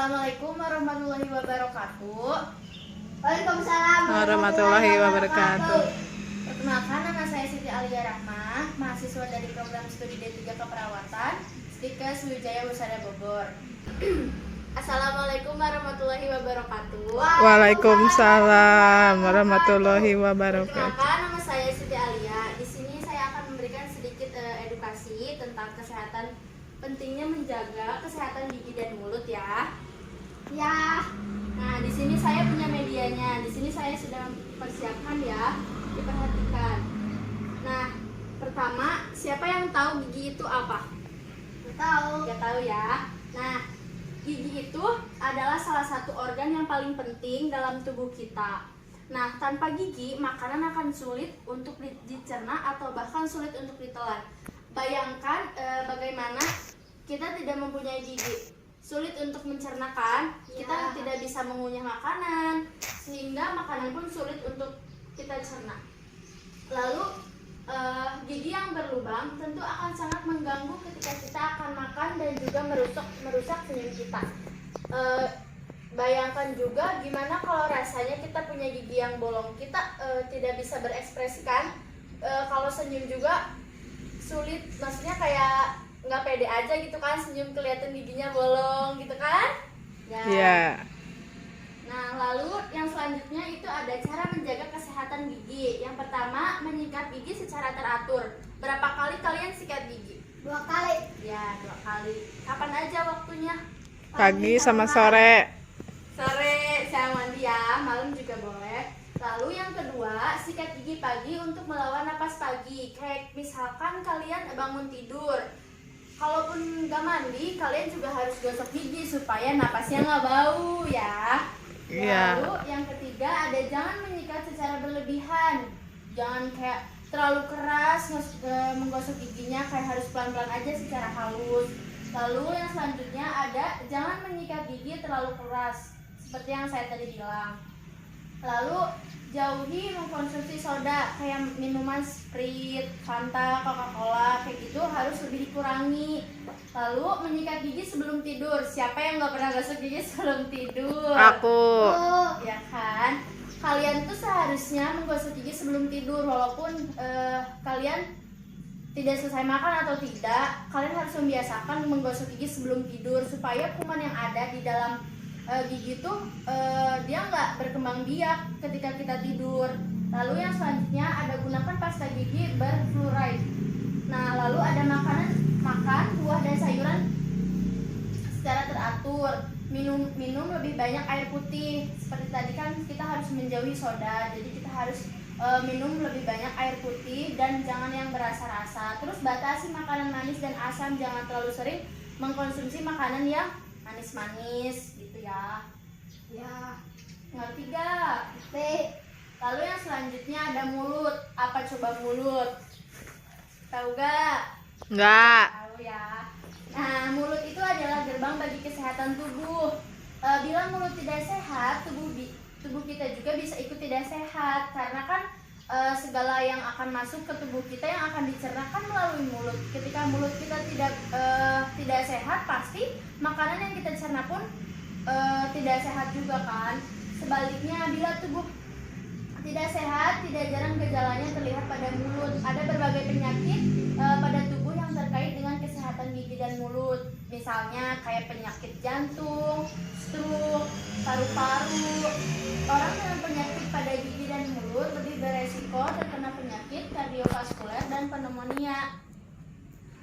Assalamualaikum warahmatullahi wabarakatuh. Waalaikumsalam warahmatullahi wabarakatuh. Perkenalkan, nama saya Siti Alia Rahmah, mahasiswa dari program studi D3 Keperawatan, Stikes Wijaya Husada Bogor. Assalamualaikum warahmatullahi wabarakatuh. Waalaikumsalam warahmatullahi wabarakatuh. Perkenalkan, nama saya Siti Alia. Di sini saya akan memberikan sedikit edukasi tentang kesehatan, pentingnya menjaga kesehatan gigi dan mulut ya. Ya. Nah, di sini saya punya medianya. Di sini saya sudah persiapkan ya. Diperhatikan. Nah, pertama, siapa yang tahu gigi itu apa? Tahu. Gak tahu ya. Nah, gigi itu adalah salah satu organ yang paling penting dalam tubuh kita. Nah, tanpa gigi, makanan akan sulit untuk dicerna atau bahkan sulit untuk ditelan. Bayangkan bagaimana kita tidak mempunyai gigi, sulit untuk mencernakan, kita tidak bisa mengunyah makanan, sehingga makanan pun sulit untuk kita cerna. Lalu gigi yang berlubang tentu akan sangat mengganggu ketika kita akan makan dan juga merusak senyum kita. Bayangkan juga gimana kalau rasanya kita punya gigi yang bolong, kita tidak bisa berekspresikan, kalau senyum juga sulit, maksudnya kayak nggak pede aja gitu kan, senyum kelihatan giginya bolong gitu kan ya. Yeah. Nah, lalu yang selanjutnya itu ada cara menjaga kesehatan gigi. Yang pertama, menyikat gigi secara teratur. Berapa kali kalian sikat gigi? 2 kali. Ya, 2 kali. Kapan aja waktunya? Pagi sama sore. Sore, saya mandi ya, malam juga boleh. Lalu yang kedua, sikat gigi pagi untuk melawan napas pagi. Kayak misalkan kalian bangun tidur, kalaupun nggak mandi, kalian juga harus gosok gigi supaya napasnya nggak bau ya. Iya. Lalu yang ketiga ada jangan menyikat secara berlebihan. Jangan kayak terlalu keras menggosok giginya, kayak harus pelan-pelan aja secara halus. Lalu yang selanjutnya ada jangan menyikat gigi terlalu keras, seperti yang saya tadi bilang. Lalu jauhi mengkonsumsi soda kayak minuman Sprite, Fanta, Coca-Cola kayak gitu harus lebih dikurangi. Lalu menyikat gigi sebelum tidur. Siapa yang nggak pernah gosok gigi sebelum tidur? Aku. Ya kan? Kalian tuh seharusnya menggosok gigi sebelum tidur, walaupun kalian tidak selesai makan atau tidak, kalian harus membiasakan menggosok gigi sebelum tidur supaya kuman yang ada di dalam gigi tuh dia nggak berkembang biak ketika kita tidur. Lalu yang selanjutnya ada gunakan pasta gigi berfluoride. Nah, lalu ada makan buah dan sayuran secara teratur. Minum lebih banyak air putih. Seperti tadi kan kita harus menjauhi soda, jadi kita harus minum lebih banyak air putih dan jangan yang berasa-rasa. Terus batasi makanan manis dan asam, jangan terlalu sering mengkonsumsi makanan yang manis-manis gitu ya. Ya. Ngerti gak? Lalu yang selanjutnya ada mulut. Apa coba mulut? Tahu gak? Enggak. Tahu ya. Nah, mulut itu adalah gerbang bagi kesehatan tubuh. Bila mulut tidak sehat, tubuh kita juga bisa ikut tidak sehat, karena kan segala yang akan masuk ke tubuh kita yang akan dicerna kan melalui mulut. Ketika mulut kita tidak sehat, pasti makanan yang kita cerna pun tidak sehat juga kan. Sebaliknya, bila tubuh tidak sehat, tidak jarang gejalanya terlihat pada mulut. Ada berbagai penyakit pada tubuh yang terkait dengan kesehatan gigi dan mulut. Misalnya kayak penyakit jantung, stroke, paru-paru. Orang dengan penyakit pada gigi dan mulut lebih beresiko terkena penyakit kardiovaskuler dan pneumonia.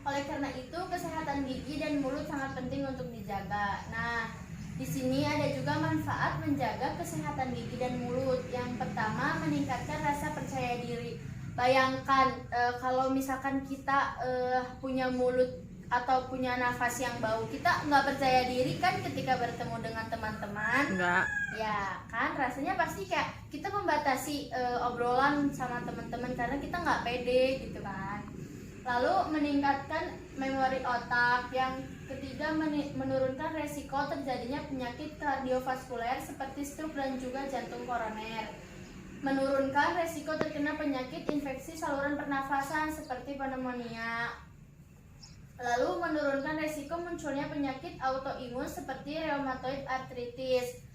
Oleh karena itu, kesehatan gigi dan mulut sangat penting untuk dijaga. Nah, di sini ada juga manfaat menjaga kesehatan gigi dan mulut. Yang pertama, meningkatkan rasa percaya diri. Bayangkan kalau misalkan kita punya mulut atau punya nafas yang bau, kita nggak percaya diri kan ketika bertemu dengan teman-teman. Enggak. Ya kan, rasanya pasti kayak kita membatasi obrolan sama teman-teman karena kita nggak pede gitu kan. Lalu meningkatkan memori otak. Yang ketiga, menurunkan resiko terjadinya penyakit kardiovaskuler seperti stroke dan juga jantung koroner. Menurunkan resiko terkena penyakit infeksi saluran pernafasan seperti pneumonia. Lalu menurunkan resiko munculnya penyakit autoimun seperti rheumatoid arthritis,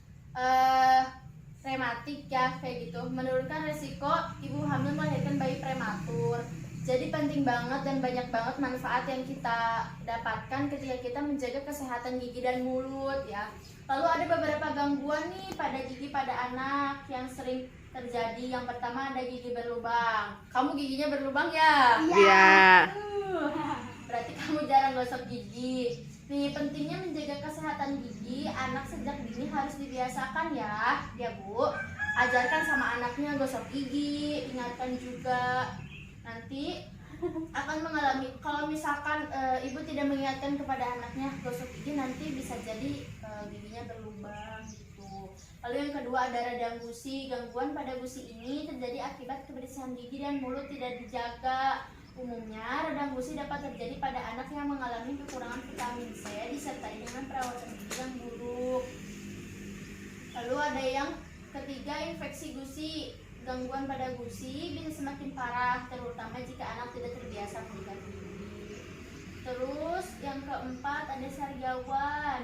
rematik ya kayak gitu. Menurunkan resiko ibu hamil melahirkan bayi prematur. Jadi penting banget dan banyak banget manfaat yang kita dapatkan ketika kita menjaga kesehatan gigi dan mulut ya. Lalu ada beberapa gangguan nih pada gigi pada anak yang sering terjadi. Yang pertama ada gigi berlubang. Kamu giginya berlubang ya? Iya. Berarti kamu jarang gosok gigi. Nih, pentingnya menjaga kesehatan gigi anak sejak dini harus dibiasakan ya Bu. Ajarkan sama anaknya gosok gigi, ingatkan juga. Nanti akan mengalami, kalau misalkan ibu tidak mengingatkan kepada anaknya gosok gigi, nanti bisa jadi giginya berlubang gitu. Lalu yang kedua ada radang gusi. Gangguan pada gusi ini terjadi akibat kebersihan gigi dan mulut tidak dijaga. Umumnya, radang gusi dapat terjadi pada anak yang mengalami kekurangan vitamin C disertai dengan perawatan gigi yang buruk. Lalu ada yang ketiga, infeksi gusi. Gangguan pada gusi bisa semakin parah, terutama jika anak tidak terbiasa menjaga gigi. Terus yang keempat ada sariawan.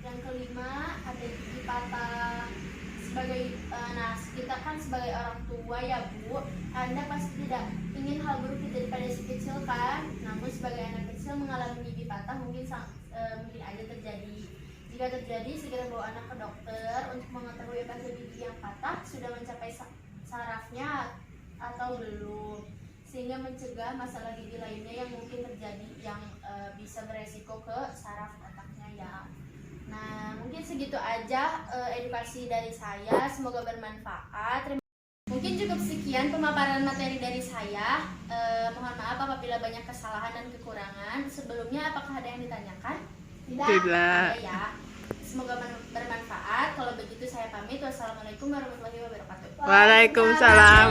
Yang kelima ada gigi patah. Kita kan sebagai orang tua ya Bu, Anda pasti tidak ingin hal buruk terjadi pada si kecil kan. Namun sebagai anak kecil mengalami gigi patah mungkin aja terjadi. Jika terjadi, segera bawa anak ke dokter untuk mengetahui apakah gigi yang patah sudah mencapai sarafnya atau belum, sehingga mencegah masalah gigi lainnya yang mungkin terjadi yang bisa beresiko ke saraf otaknya ya. Nah, mungkin segitu aja edukasi dari saya, semoga bermanfaat. Mungkin cukup sekian pemaparan materi dari saya. Mohon maaf apabila banyak kesalahan dan kekurangan. Sebelumnya apakah ada yang ditanyakan? Tidak. Ada ya. Semoga bermanfaat. Kalau begitu saya pamit. Wassalamualaikum warahmatullahi wabarakatuh. Waalaikumsalam.